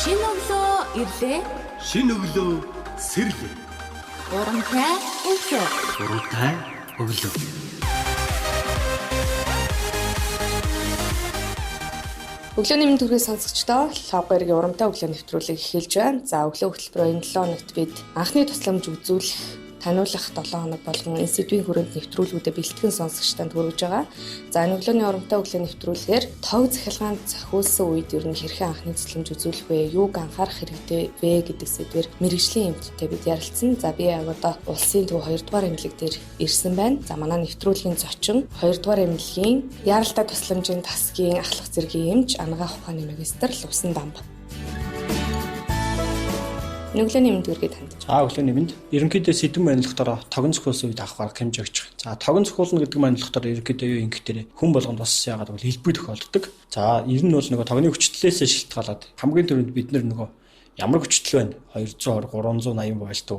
Шинэ өглөө ирлээ. Шинэ өглөө сэрлээ. Урамтай өглөө. Урамтай өглөө. Өглөөний мэнд төрхий сонсогчдоо лавгаргийн урамтай өглөө нэвтрүүлэг эхэлж байна. За өглөө хөтөлбөрөөр энэ 7 хоногт бид анхны тусламж үзүүлэх, таниулах 7 хоног болгон энэ сэдвийн хүрээнд нэвтрүүлгүүдэд бэлтгэн сонсогчдод хүргэж байгаа. За энэ өглөөний урамтай өглөө нэвтрүүлгээр тог захилгаанд зохиулсан үед ер нь хэрхэн анхны тусламж үзүүлэх вэ? Юуг анхаарах хэрэгтэй вэ гэдэг сэдвээр мэргэжлийн эмчтэй бид ярилцсан. За би одоо улсын төв 2 дугаар эмнэлэг дээр ирсэн байна. За манай нэвтрүүлгийн зочин 2 дугаар эмнэлгийн яаралтай тусламжийн тасгийн ахлах зэргийн эмч Ангаа ухааны магистр Лувсан Дамб. Өглөөний мэнд үргээд танд. За өглөөний мэнд. Ерөнхийдөө сэдвэн баримтлахтараа тогон зохиулсан үед авах арга хэмжээ өгч байгаа. За тогон зохиулна гэдэг баримтлахтараа ерөнхийдөө юу юм гэхээр хүн болгонд бас яагаад гэвэл хэлбэр тохиолддог. За ер нь бол нөгөө тогны хүчлэлээс шалтгаалаад хамгийн түрүүнд бид нөгөө ямар хүчлэл байна? 220, 380 вольт.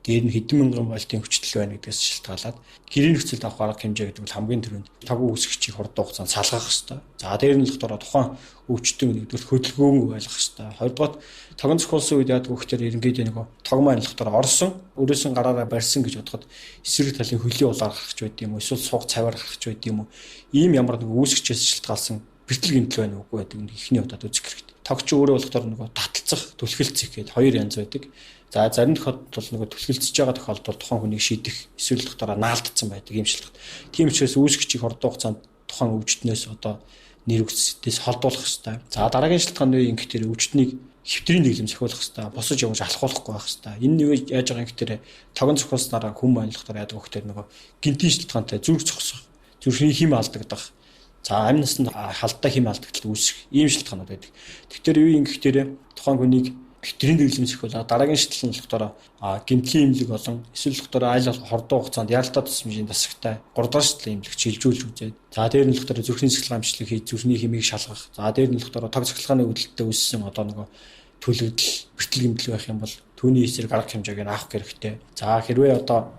Дээр нь хэдэн мянган вольтын хүчлэл байна гэдгээс шалтгаалаад гэрийн нөхцөлд авах арга хэмжээ гэдэг бол хамгийн түрүүнд тог үүсгэгчийг хурдан хугацаанд салгах хэрэгтэй. За дээр нь болохоор тухайн өвчтөн нэгдүгээр хөдөлгөөнгүй байлгах хэрэгтэй. Хоёрдугаар тогон зохиулсан үед яадаг вэ гэхээр ерөнхийдөө нөгөө тог манлахтаар орсон, өрөөсөн гараараа барьсан гэж бодоход эсрэг талын хөлийн улаар гарч байд юм уу? Эсвэл сууг цаваар гарч байд юм уу? Ийм ямар нэг үүсгэгчээс шалтгаалсан бэртэл гэмтэл байна уугүй байдаг нь ихний удаад үзэх хэрэгтэй. Тогч өөрөө болохоор нөгөө таталцах, түлхэлцэх гэдэг хоёр янз байдаг. За зарим тохиолдолд бол нөгөө түлхэлцэж байгаа тохиолдолд тухайн хүнийг шийдэх эсвэл дотороо наалдсан байдаг юм шилдэг. Тийм учраас үүсгэгчийг хурдан хугацаанд тухайн өвчтнөөс одоо нэр үгсдээс холдуулах хэрэгтэй. За дараагийн шалтгаан нь юу юм гэхээр өвчтнийг хэвтрийн дэглэм зохиулах хэрэгтэй. Босож явж алхуулахгүй байх хэрэгтэй. Энэ нэг яаж байгаа юм гэхээр тогон зохиулснараа хүн манлахтаар яадаг вэ гэхээр нөгөө гинтийн шалтгаантай зүрх зогсох, зүрхний хим алдагдах. За амь насанд халдтай хим алдагдал үүсэх ийм шалтгаанууд байдаг. Тэгэхээр юу юм гэхээр тухайн хүнийг хэвтрийн дэглэм зохиулаад дараагийн шалтгаан нь болохоор гэмтлийн имлэг болон эсвэл болохоор айл хордон хугацаанд яралтай тусламжийн дасагтай 3 дахь шалтгаан имлэг шилжүүлж үзээд за дээр нь болохоор зүрхний цэцлэг амжилтлыг хийж зүрхний химийг шалгах. За дээр нь болохоор тог цэцлэгааны үүдэлтэд үүссэн одоо нөгөө төлөвлөл бэртэл гэмтэл байх юм бол түүний эсрэг арга хэмжээг нь авах хэрэгтэй. За хэрвээ одоо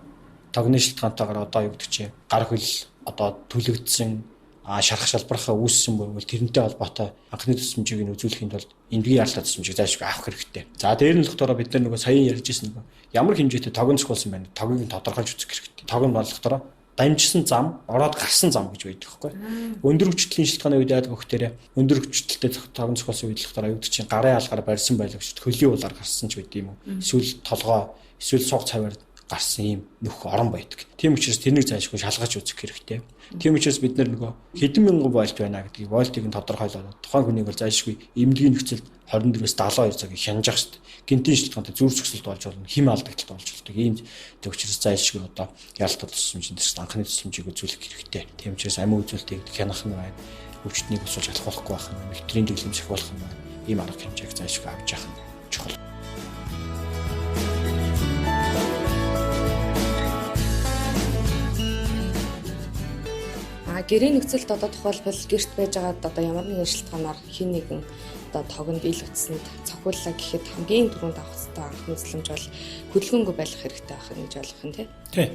тогны шалтгаантайгаар одоо юу гэдэг чинь гар хөл одоо төлөгдсөн шарах шалбархаа үүссэн бол тэрнтэй холбоотой анхны тусламжийг нь үзүүлэхийн тулд эмнэлгийн яаралтай тусламжийг зайлшгүй авах хэрэгтэй. За дээр нь болохоор бид нар нөгөө саяхан ярьж ирсэн нөгөө ямар хэмжээтэй тогон зохиулсан байна. Тогийг нь тодорхойлж үзэх хэрэгтэй. Тог нь болохоор дамжсан зам, ороод гарсан зам гэж байдаг байхгүй. Өндөр хүчтэлийн шалтгааны үед яадаг вэ гэхээр өндөр хүчтэлтэй тогон зохиулсан үед болохоор юу гэдэг чинь гарын алгаар барьсан байлгч хөлийн улаар гарсан ч байд юм уу. Эсвэл толгой, эсвэл сууг цаваар гарсан юм нөх орон байдаг. Тийм учраас тэрнийг зайлшгүй шалгаж үзэх хэрэгтэй. Тийм учраас бид нөгөө хэдэн мянган вольт байна гэдгийг вольтыг нь тодорхойлоод тухайн хүнийг бол зайлшгүй эмнэлгийн нөхцөлд 24-өөс 72 цагийг хянаж хэрэгтэй. Гинтийн шалтгаантай зүрх зогсолт болж болно, хим алдагдлалт болж болдог. Ийм төвчрөөс зайлшгүй одоо ялалтай тусламжийн дэс анхны тусламжийг үзүүлэх хэрэгтэй. Тийм учраас амин үзүүлэлтийг хянах нь байна. Өвчтнийг босуулж алхуулахгүй байх нь, хэвтрийн дэглэм зохиулах нь байна. Ийм арга хэмжээг зайлшгүй авч явах нь чухал. Гэрийн нөхцөлд одоо тухайлбал гэрт байж байгаад одоо ямар нэгэн шалтгаанаар хин нэгэн одоо тогонд ил утсанд цохиуллаа гэхэд хамгийн түрүүнд авах хэрэгтэй анхны тусламж бол хөдөлгөөнгүй байх хэрэгтэй байх гэж ойлгох юм тий.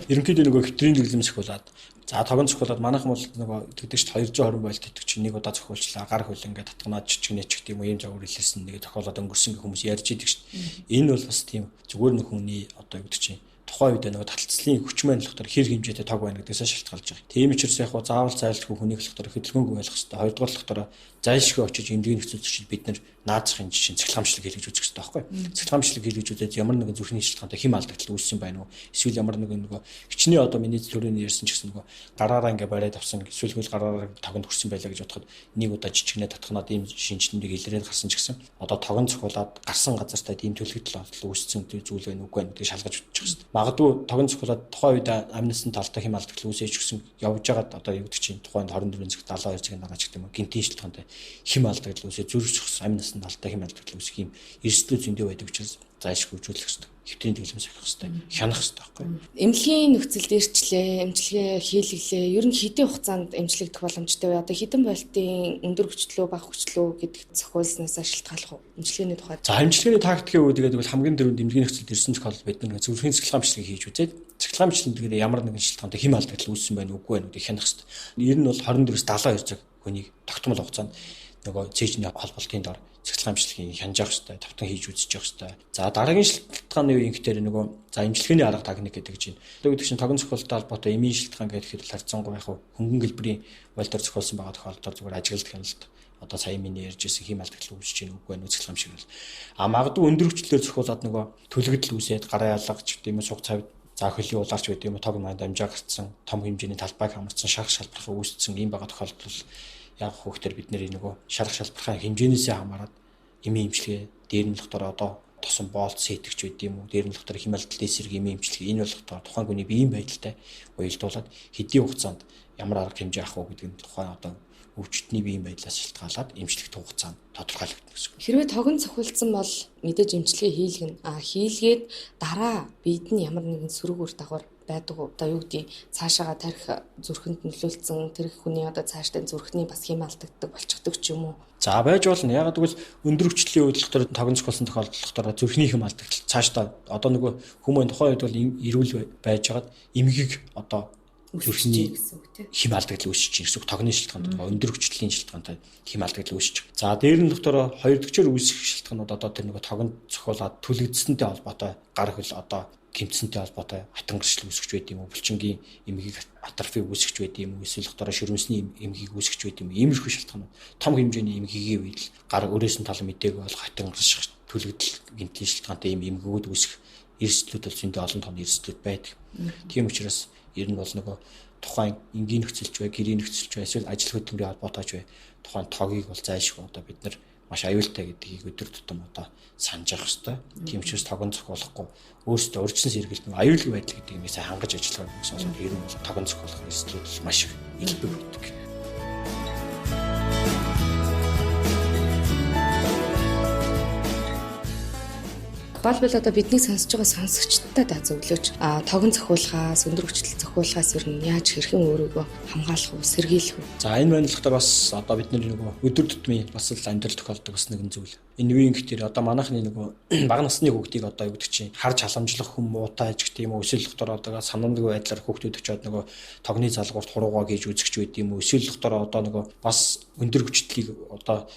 Ерөнхийдөө нөгөө хэвтрийн дэглэм зохиулаад за тогон зохиулаад манайхан бол нөгөө тэгдэгч 220 вольт гэдэг чинь нэг удаа зохиулчлаа гар хөл ингээд татганаад жижигнэж ч гэдэм юм загвар хэлсэн нэгэ тохиолоод өнгөрсөн хүмүүс ярьж идэг шүү дээ. Энэ бол бас тийм зүгээр нэг хүний одоо юу гэдэг чинь тухайн үед нөгөө таталцлын хүч манлахтар хэр хэмжээтэй тог байна гэдгээс шалтгаалж байгаа. Тийм учраас яг заавал зайлшгүй хүнийг болохоор хөдөлгөөнгүй байх хэрэгтэй. Хоёрдугаар болохоор зайлшгүй очиж эмнэлгийн нөхцөл зөрчил бид нар наазахын жишээ цэцлэгамшлаг хийлгэж үзэх хэрэгтэй байхгүй. Цэцлэгамшлаг хийлгэж үзээд ямар нэгэн зүрхний шалтгаантай хим алдагдал үүссэн байна уу? Эсвэл ямар нэгэн нөгөө хичнээн одоо миний төрөний ярьсан ч гэсэн нөгөө гараараа ингээ бариад авсан эсвэл хөл гараараа тогонд хүрсэн байлаа гэж бодоход нэг удаа жижигнээ татханаад ийм шинжлэлийг илрээд гарсан ч гэсэн одоо тогон цохиулаад гарсан газартаа ийм төлөгдөл үүссэн зүйл байна уу гэдгийг шалгаж үзчих хэрэгтэй. Магадгүй тогон цохиулаад тухайн үед амнистын талтай хим алдагдал үүсэж гисэн явж байгаад одоо юу гэдэг чинь тухайн 24 цаг 72 цагийн дараа ч гэдэг юм гинтийн шалтгаантай хим алдагдал үүсэж зүрх зогс амнистын талтай хим алдагдал үүсэх юм эрсдлүүд зөндөө байдаг учраас зайлшгүй үзүүлэх хэрэгтэй. Хэвтрийн дэглэм сахих хэрэгтэй. Хянах хэрэгтэй байхгүй. Эмнэлгийн нөхцөлд ирчлээ, эмчилгээ хийлгэлээ. Ер нь хэдийн хугацаанд эмчлэгдэх боломжтой вэ? Одоо хэдэн вольтын өндөр хүчлөө, бага хүчлөө гэдэг зохиулснаас шалтгаалах уу? Эмчилгээний тухай. За эмчилгээний тактикийн үед гэдэг бол хамгийн дөрөнд эмнэлгийн нөхцөлд ирсэн тохиолдолд бид нэг зүрхийн цэцлэгамшлыг хийж үзээд цэцлэгамшлын ямар нэгэн шалтгаантай хим алдагдал үүссэн байна уу үгүй байна гэдгийг хянах хэрэгтэй. Ер нь бол 24-с 72 цаг хүнийг тогтмол хугацаанд нөгөө цээжний холболтын дор цэцлэг амжилтыг хянжаах хэрэгтэй, тавтан хийж үзэж явах хэрэгтэй. За дараагийн шилтгааны үеийн гэхээр нөгөө за имчилгээний арга техник гэдэг чинь. Одоо гэдэг чинь тогон цохилттой холбоотой эмийн шилтгаан гэдэг хэд харьцангуй яг хөнгөн гэлбэрийн вольтер зохиолсон байгаа тохиолдолд зүгээр ажиглалт хяналт одоо сая миний ярьж ирсэн хэм алдагдлыг үүсэж чинь үгүй нүцгэлэм шиг л. Магадгүй өндөр хүчлээр зохиолоод нөгөө төлөгдөл үүсээд гараа ялгаж гэдэг юм суг цавд за хөлийн улаарч гэдэг юм тог манд амжаа гарцсан том хэмжээний талбайг хамарсан шарах шалбархаа үүссэн ийм байгаа тохиолдолд яг хүүхдэр бид нэр нөгөө шарах шалбархаа хэмжээнээсээ хамаарат эмийн имчилгээ дээр нь болохоор одоо тосон боолт сэтгч байд юм уу дээр нь болохоор хэмэлдэлтэй эсрэг эмийн имчилгээ энэ болохоор тухайн хүний биеийн байдалтай уялдуулаад хэдийн хугацаанд ямар арга хэмжээ авах вэ гэдэг нь тухайн одоо өвчтний биеийн байдлаас шалтгаалаад эмчлэгт хугацаанд тодорхойлогдно гэсэн үг. Хэрвээ тогон цохилдсон бол мэдээж эмчилгээ хийлгэн. Хийлгээд дараа биед нь ямар нэгэн сөрөг үр дагавар байдаг уу? Одоо юу гэдгийг цаашаага тарих зүрхэнд нөлөөлсөн тэр хүний одоо цаашдаа зүрхний бас хэм алдагддаг болчихдог ч юм уу? За байж болно. Яг гэвэл өндөр хүчлийн үед л тогон цохилсон тохиолдолд зүрхний хэм алдагдал цаашдаа одоо нөгөө хүмүүс тухайн үед бол эрүүл байж хагаад эмгийг одоо зүрхний хэм алдагдал үүсэж чинь гэсэн үг. Тогны шилтгаанд өндөр хүчлийн шилтгаанд хэм алдагдал үүсэж. За дээр нь доктор хоёр дэгчээр үүсэх шилтгаанууд одоо тэр нөгөө тогон цохиолоод түлэгдсэнтэй холбоотой гар хөл одоо гэмтсэнтэй холбоотой хатангаршил үүсгэж байд юм уу? Булчингийн эмгийг атрофи үүсгэж байд юм уу? Эсвэл доктор ширмэсний эмгийг үүсгэж байд юм уу? Иймэрхүү шилтгаанууд том хэмжээний эмгийн үед л гар өрөөс нь тал мэдээг бол хатангарших түлэгдэл гэмтлийн шилтгаантай эмгэгүүд үүсэх эрсдлүүд бол зөндөө олон тооны эрсдлүүд байдаг. Тийм учраас ер нь бол нөгөө тухайн энгийн нөхцөлч бай, гэрийн нөхцөлч бай, эсвэл ажил хөдөлмөрийн холбоотойч бай. Тухайн тогийг бол зайлшгүй одоо бид нар маш аюултай гэдгийг өдөр тутам одоо санаж явах хэрэгтэй. Тийм учраас тогон зохиолохгүй өөрсдөө урьдчилан сэргийлт нэг аюулгүй байдал гэдэг юмыг сайн хангаж ажиллах гэсэн бол ер нь тогон зохиолох эрсдлүүд маш их илбэг байдаг. Тухайлбал одоо бидний сонсож байгаа сонсогчдод та зөвлөж тогон цохиулахаас өндөр хүчтэй цохиулахаас ер нь яаж хэрхэн өөрийгөө хамгаалах уу, сэргийлэх үү? За энэ байдлаар бас одоо бид нөгөө өдөр тутмын бас л амьдрал тохиолдог бас нэгэн зүйл. Энэ үеийн гэхээр одоо манайхны нөгөө бага насны хүүхдийг одоо юу гэдэг чинь харж халамжлах хүм муутай ч гэдэг юм уу, эсвэл доктор одоо санамдгүй байдлаар хүүхдүүд очиод нөгөө тогны залгуурт хуруугаа гэж үзэгч байд юм уу, эсвэл доктор одоо нөгөө бас өндөр хүчлийг одоо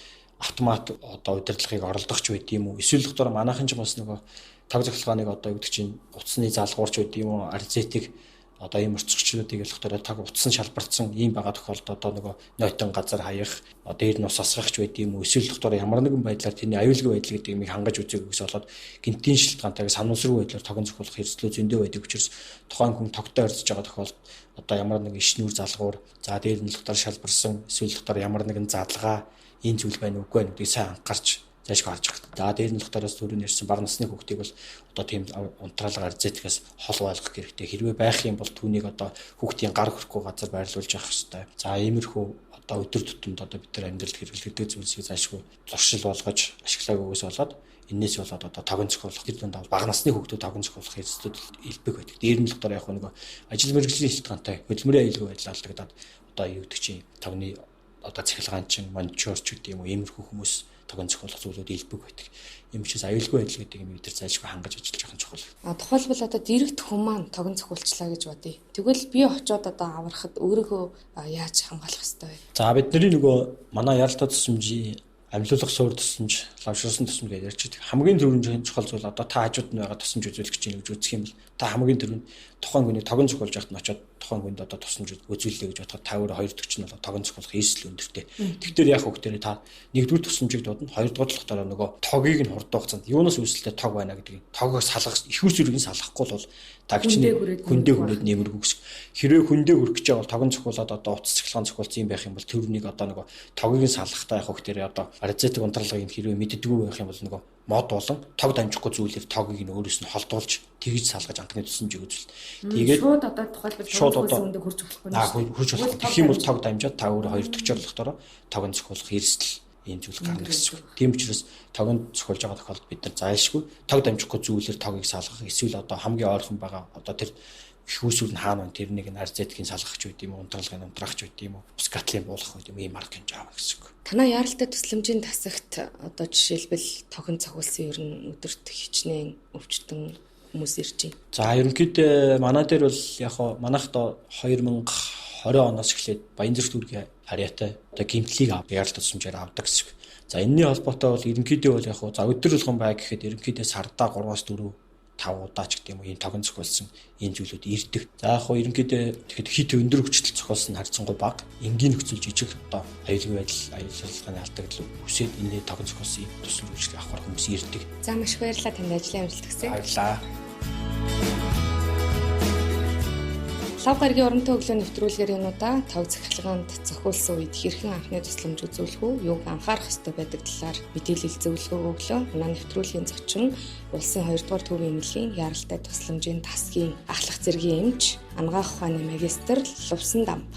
автомат одоо удирдлагыг оролдогч байд юм уу? Эсвэл доктор манайхан ч бас нөгөө тог цохилгааныг одоо юу гэдэг чинь утасны залгуурч байд юм уу? Арзетик одоо ийм орцогчлуудыг доктор тог утсан шалбартсан ийм байгаа тохиолдолд одоо нөгөө нойтон газар хаях дээр нь ус асгахч байд юм уу? Эсвэл доктор ямар нэгэн байдлаар тэрний аюулгүй байдал гэдэг юмыг хангаж үзээг гэсэн болоод гинтийн шилтгаантайг санамсаргүй байдлаар тогон цохиулах хэрэгслүүд зөндөө байдаг учраас тухайн хүн тогтой орцож байгаа тохиолдолд одоо ямар нэгэн ишнүр залгуур за дээр нь доктор шалбарсан эсвэл доктор ямар нэгэн задлага энэ зүйл байна уугүй нүдийг сайн анхаарч заашгүй харж байгаа. За дээр нь доктороос түрүүн ярьсан бага насны хүүхдийг бол одоо тийм унтраалгаар арзетикээс хол байлгах хэрэгтэй. Хэрвээ байх юм бол түүнийг одоо хүүхдийн гар хөрөхгүй газар байрлуулж явах хэрэгтэй. За иймэрхүү одоо өдөр тутамд одоо бид нар амьдралд хэрэглэдэг зүйлсийг заашгүй зуршил болгож ашиглаагүйгээс болоод энээс болоод одоо тогон цохиулах тэр дунд бага насны хүүхдүүд тогон цохиулах хэрэгцээд илбэг байдаг. Дээр нь доктор яг нэг ажил мэргэжлийн шилтгаантай хөдөлмөрийн аюулгүй байдал алдагдаад одоо юу гэдэг чинь тогны одоо цахилгаанчин, мончорч гэдэг юм уу, иймэрхүү хүмүүс тогон цохиулах зүйлүүд илбэг байдаг. Ийм учраас аюулгүй байдал гэдэг юм бид нар зайлшгүй хангаж ажиллаж байгаа нь чухал. Тухайлбал одоо дэрэгт хүн маань тогон цохиулчлаа гэж бодъё. Тэгвэл би очиод одоо аврахад өөрийгөө яаж хамгаалах ёстой вэ? За бидний нөгөө манай яралтай тусламжийн амьлуулах суур тусламж, лавшруулсан тусламж гэж ярьж байдаг. Хамгийн түрүүнд чухал зүйл одоо та хажууд нь байгаа тусламж үзүүлэгч гэж үзэх юм бол та хамгийн түрүүнд тухайн хүний тогон цохиулж яхад нь очиод тухайн хүнд одоо тусламж үзүүлэлээ гэж бодоход та өөрөө хоёр дэгч нь бол тогон цохиулах эрсдэл өндөртэй. Тэгэхээр яг хөвгтөрөө та нэгдүгээр тусламжийг дуудана, хоёрдугаар талаараа нөгөө тогийг нь хурд хугацаанд юунаас үүсэлтэй тог байна гэдгийг тоогоос салгах, их үс зүрийг нь салгахгүй бол тагчны хүндээ хүрээд нэмэргүй гэсэн. Хэрвээ хүндээ хүрэх гэж байгаа бол тогон цохиулаад одоо утас цахилгаан цохиулсан юм байх юм бол тэрнийг одоо нөгөө тогийг нь салгахтаа яг хөвгтөрөө одоо арзетик унтраалгыг хэрвээ мэддэггүй байх юм бол нөгөө мод болон тог дамжихгүй зүйлээр тогийг нь өөрөөс нь холдуулж тэгж салгаж анхны тусламжийг үзүүл. Тэгээд шууд одоо тухайлбал шууд одоо хурж болохгүй. Хурж болох. Тэгэх юм бол тог дамжаад та өөрөө хоёр дэгчээр болохоор тогон цохиулах эрсдэл ийм зүйл гарна гэсэн үг. Тийм учраас тогон цохиулж байгаа тохиолдолд бид нар зайлшгүй тог дамжихгүй зүйлээр тогийг салгах эсвэл одоо хамгийн ойрхон байгаа одоо тэр их усүр нь хаана тэрнийг нь арзетикийн салгахч байд юм уу, унтраалгын унтраахч байд юм уу, скатлын буулгах байд юм ийм арга хэмжээ авах гэсэн үг. Танай яралтай тусламжийн тасагт одоо жишээлбэл тогон цохиулсан ер нь өдөрт хичнээн өвчтөн хүмүүс ирж байна. За ерөнхийдөө манай дээр бол яг манайх до 2020 оноос эхлээд Баянзүрх дүүргийн харьяатай одоо гимтлийг яралтай тусламжаар авдаг гэсэн үг. За энэний холбоотой бол ерөнхийдөө бол яг хуу за өдөр болгон бай гэхэд ерөнхийдөө сардаа 3-4-5 удаа ч гэдэг юм уу ийм тогон зохиолсон ийм зүйлүүд ирдэг. За яг хуу ерөнхийдөө тэгэхэд хит өндөр хүчтэй зохиолсон харьцангуй бага. Энгийн нөхцөл жижиг одоо аюулгүй байдал ажиллагааны алдагдал үсээд энэ тогон зохиолсон тусламж үйлчлэг авахар хүмүүс ирдэг. За маш баярлалаа танд ажлын амжилт хүсье. Баярлалаа. Лав гарагийн урамтай өглөө нэвтрүүлгээр энэ удаа тог захиргаанд зохиулсан үед хэрхэн анхны тусламж үзүүлэх үү, юуг анхаарах ёстой байдаг талаар мэдээлэл зөвлөгөө өглөө. Манай нэвтрүүлгийн зочин улсын 2 дугаар төвийн эмнэлгийн яралтай тусламжийн тасгийн ахлах зэргийн эмч, анагаах ухааны магистр Лувсан Дамб.